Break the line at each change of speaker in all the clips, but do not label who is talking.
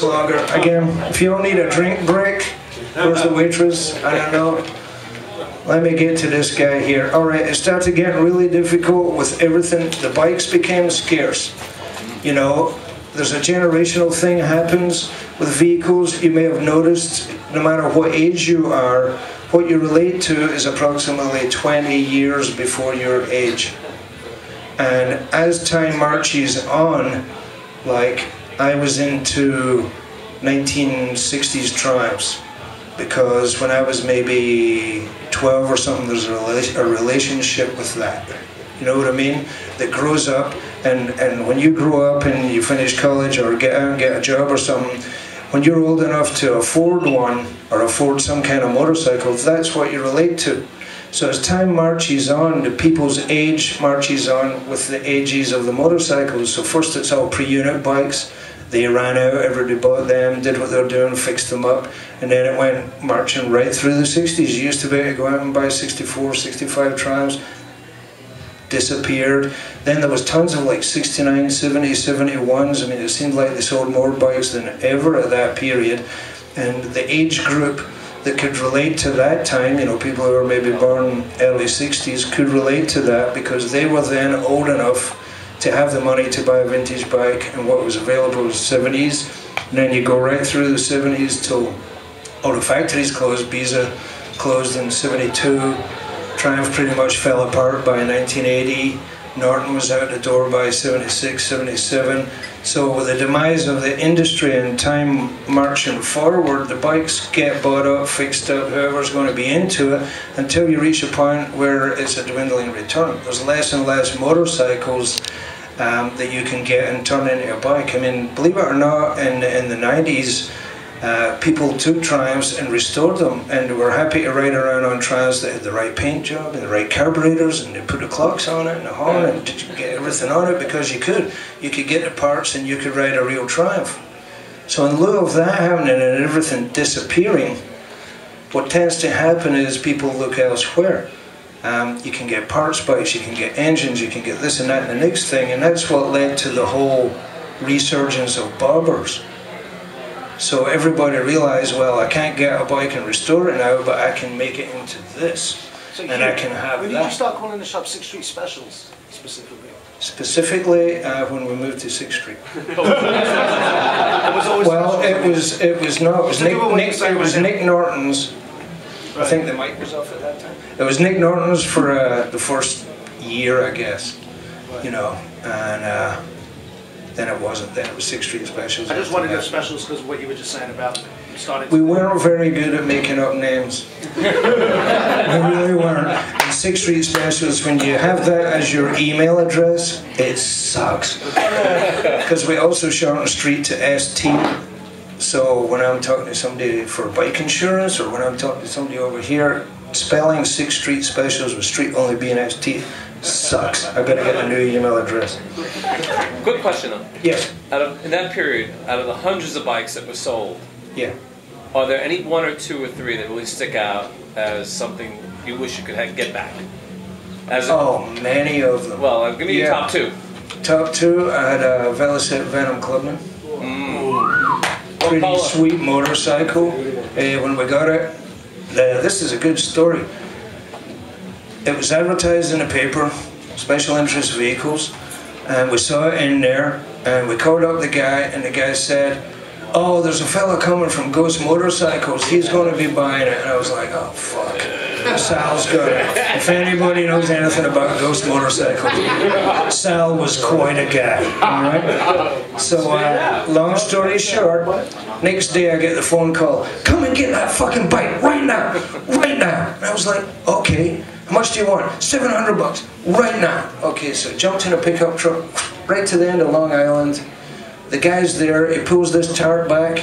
longer. Again, if you don't need a drink break, where's the waitress? I don't know. Let me get to this guy here. Alright, it started getting really difficult with everything. The bikes became scarce. You know, there's a generational thing happens with vehicles. You may have noticed, no matter what age you are, what you relate to is approximately 20 years before your age. And as time marches on, like, I was into 1960s Triumphs, because when I was maybe 12 or something, there's a relationship with that. You know what I mean? That grows up, and when you grow up and you finish college or get out and get a job or something, when you're old enough to afford one or afford some kind of motorcycle, that's what you relate to. So as time marches on, the people's age marches on with the ages of the motorcycles. So first it's all pre-unit bikes. They ran out, everybody bought them, did what they were doing, fixed them up, and then it went marching right through the 60s. You used to be able to go out and buy 64, 65 Triumphs, disappeared. Then there was tons of like 69, 70, 71s. I mean, it seemed like they sold more bikes than ever at that period. And the age group that could relate to that time, you know, people who were maybe born early 60s could relate to that because they were then old enough to have the money to buy a vintage bike, and what was available was 70s. And then you go right through the 70s till all the factories closed. BSA closed in 72. Triumph pretty much fell apart by 1980. Norton was out the door by 76, 77. So with the demise of the industry and time marching forward, the bikes get bought up, fixed up, whoever's going to be into it, until you reach a point where it's a dwindling return. There's less and less motorcycles that you can get and turn into a bike. I mean, believe it or not, in the 90s, people took Triumphs and restored them, and were happy to ride around on Triumphs that had the right paint job and the right carburetors, and they put the clocks on it and the horn and did you get everything on it because you could get the parts and you could ride a real Triumph. So in lieu of that happening and everything disappearing, what tends to happen is people look elsewhere. You can get parts bikes, you can get engines, you can get this and that and the next thing, and that's what led to the whole resurgence of bobbers. So everybody realized, well, I can't get a bike and restore it now, but I can make it into this, so and I can have that.
When did you start calling the shop 6th Street Specials, specifically?
Specifically, when we moved to 6th Street. Well, it was Nick Norton's. I think the mic was off at that time. It was Nick Norton's for the first year, I guess, you know, and then it wasn't. Then it was 6th Street Specials.
I just wanted the specials because of what you were just saying about starting.
We weren't very good at making up names. We really weren't. And 6th Street Specials, when you have that as your email address, it sucks. Because we also shortened street to ST. So when I'm talking to somebody for bike insurance, or when I'm talking to somebody over here, spelling 6th Street Specials with street only being ST sucks. I've got to get a new email address.
Quick question though.
Yes.
In that period, out of the hundreds of bikes that were sold,
yeah,
are there any one or two or three that really stick out as something you wish you could get back?
Many of them.
Well, give me your top two.
Top two, I had a Velocette Venom Clubman. Pretty sweet motorcycle. When we got it, this is a good story. It was advertised in the paper, special interest vehicles, and we saw it in there, and we called up the guy, and the guy said, "Oh, there's a fella coming from Ghost Motorcycles, he's going to be buying it." And I was like, "Oh fuck, Sal's got it." If anybody knows anything about Ghost Motorcycles, Sal was quite a guy, alright? So, long story short, next day I get the phone call, "Come and get that fucking bike right now, right now." And I was like, "Okay. How much do you want?" $700 right now. Okay, so jumped in a pickup truck right to the end of Long Island. The guy's there, he pulls this tarp back,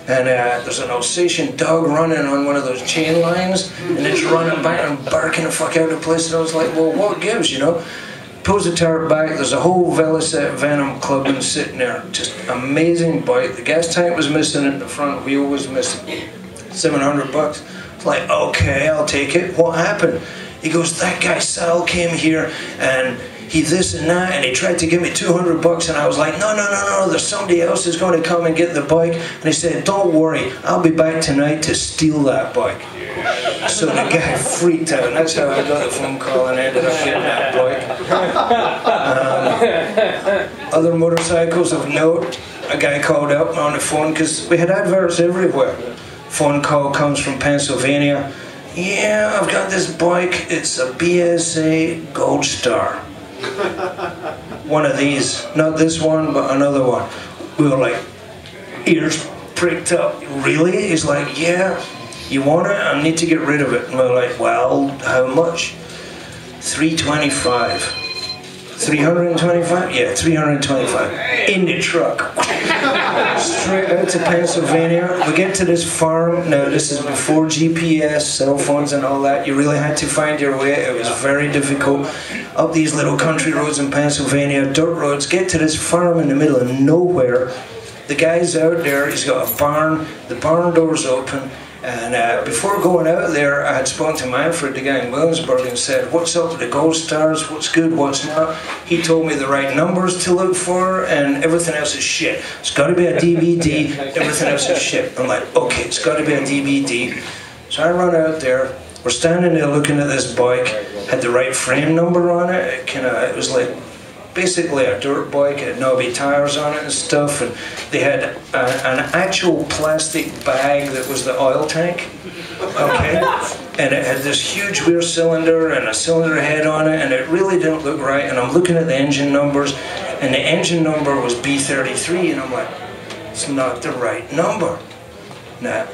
and there's an Alsatian dog running on one of those chain lines, and it's running back and barking the fuck out of the place. And I was like, well, what gives, you know? Pulls the tarp back, there's a whole Velocette Venom Clubman sitting there. Just amazing bike. The gas tank was missing in the front, wheel was missing. $700. It's like, okay, I'll take it. What happened? He goes, "That guy Sal came here and he this and that, and he tried to give me $200, and I was like, no, there's somebody else who's going to come and get the bike. And he said, don't worry, I'll be back tonight to steal that bike. So the guy freaked out, and that's how I got the phone call and ended up getting that bike. Other motorcycles of note, a guy called up on the phone, because we had adverts everywhere. Phone call comes from Pennsylvania. Yeah, I've got this bike, it's a BSA Gold Star. One of these, not this one, but another one. We were like, ears pricked up. Really? He's like, yeah. You want it? I need to get rid of it. And we're like, well, how much? $325. $325? Yeah, $325. In the truck. Straight out to Pennsylvania. We get to this farm. Now, this is before GPS, cell phones and all that. You really had to find your way. It was very difficult. Up these little country roads in Pennsylvania, dirt roads. Get to this farm in the middle of nowhere. The guy's out there. He's got a barn. The barn door's open. And before going out there, I had spoken to Manfred, the guy in Williamsburg, and said, what's up with the Gold Stars, what's good, what's not. He told me the right numbers to look for, and everything else is shit. It's got to be a DVD, everything else is shit. I'm like, okay, it's got to be a DVD. So I run out there, we're standing there looking at this bike, had the right frame number on it, it was like, basically a dirt bike, it had knobby tires on it and stuff, and they had an actual plastic bag that was the oil tank, okay? And it had this huge rear cylinder and a cylinder head on it, and it really didn't look right, and I'm looking at the engine numbers, and the engine number was B33, and I'm like, it's not the right number. Now,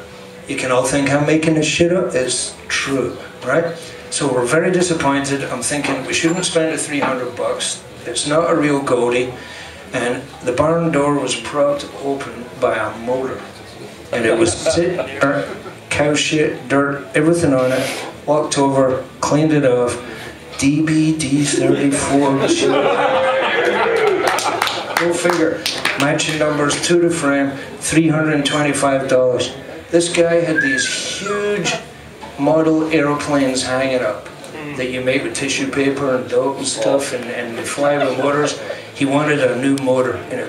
you can all think I'm making this shit up, it's true, right? So we're very disappointed. I'm thinking we shouldn't spend the $300. It's not a real Goldie, and the barn door was propped open by a motor, and it was sitting there, cow shit, dirt, everything on it. Walked over, cleaned it off, DBD 34. Go figure. Matching numbers to the frame, $325. This guy had these huge model airplanes hanging up that you make with tissue paper and dope and stuff, and they fly with motors. He wanted a new motor, and it